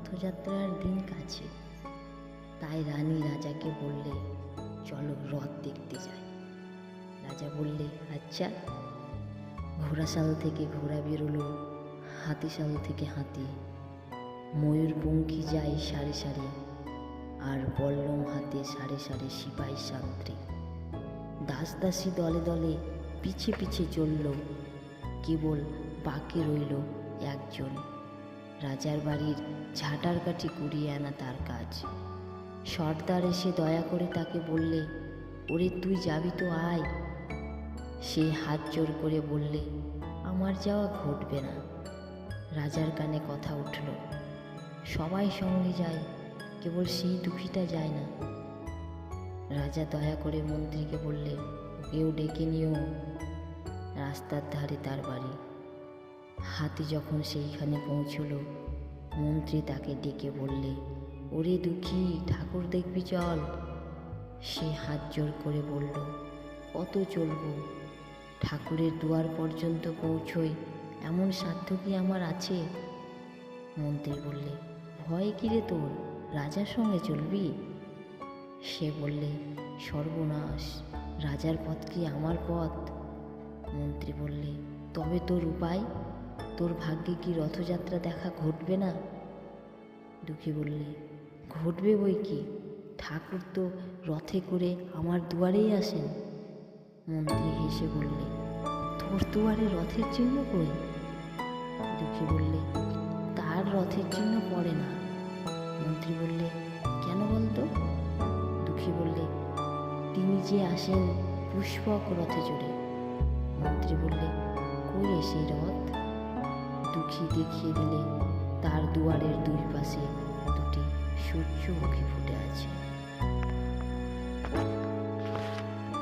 রথযাত্রার দিন কাছে। তাই রানী রাজাকে বললে, চলো রথ দেখতে যাই। রাজা বললে, আচ্ছা। ঘোড়াশাল থেকে ঘোড়া বেরোলো, হাতিশাল থেকে হাতি, ময়ূরপঙ্খী যায় সারি সারি, আর বল্লম হাতে সারে সারে সিপাহী সান্ত্রী। দাস দাসী দলে দলে পিছে পিছে চলল, কেবল বাকি রইল একজন, রাজার বাড়ির ঝাঁটার কাঠি কুড়িয়ে আনা তার কাজ। সর্দার এসে দয়া করে তাকে বললে, ওরে তুই যাবি তো আয়। সে হাত জোর করে বললে, আমার যাওয়া ঘটবে না। রাজার কানে কথা উঠল, সবাই সঙ্গে যায়, কেবল সেই দুঃখীটা যায় না। রাজা দয়া করে মন্ত্রীকে বললে, ওকেও ডেকে নিও। রাস্তার ধারে তার বাড়ি। হাতি যখন সেইখানে পৌঁছল, মন্ত্রী তাকে ডেকে বললে, ওরে দুঃখী, ঠাকুর দেখবি চল। সে হাত জোর করে বলল, কত চলব? ঠাকুরের দুয়ার পর্যন্ত পৌঁছই এমন সাধ্য কি আমার আছে? মন্ত্রী বললে, ভয় কিরে তোর, রাজার সঙ্গে চলবি? সে বললে, সর্বনাশ, রাজার পথ কি আমার পথ? মন্ত্রী বললে, তবে তোর উপায়? তোর ভাগ্যে কি রথযাত্রা দেখা ঘটবে না? দুঃখী বললে, ঘটবে বই কি, ঠাকুর তো রথে করে আমার দুয়ারেই আসেন। মন্ত্রী হেসে বললে, তোর দুয়ারে রথের চিহ্ন কই? দুঃখী বললে, তার রথের চিহ্ন পড়ে না। মন্ত্রী বললে, কেন বলতো? দুঃখী বললে, তিনি যে আসেন পুষ্পক রথে চড়ে। মন্ত্রী বললে, কই রে সেই রথ? দুঃখী দেখিয়ে দিলে, তার দুয়ারের দুই পাশে দুটি সূর্যমুখী ফুটে আছে।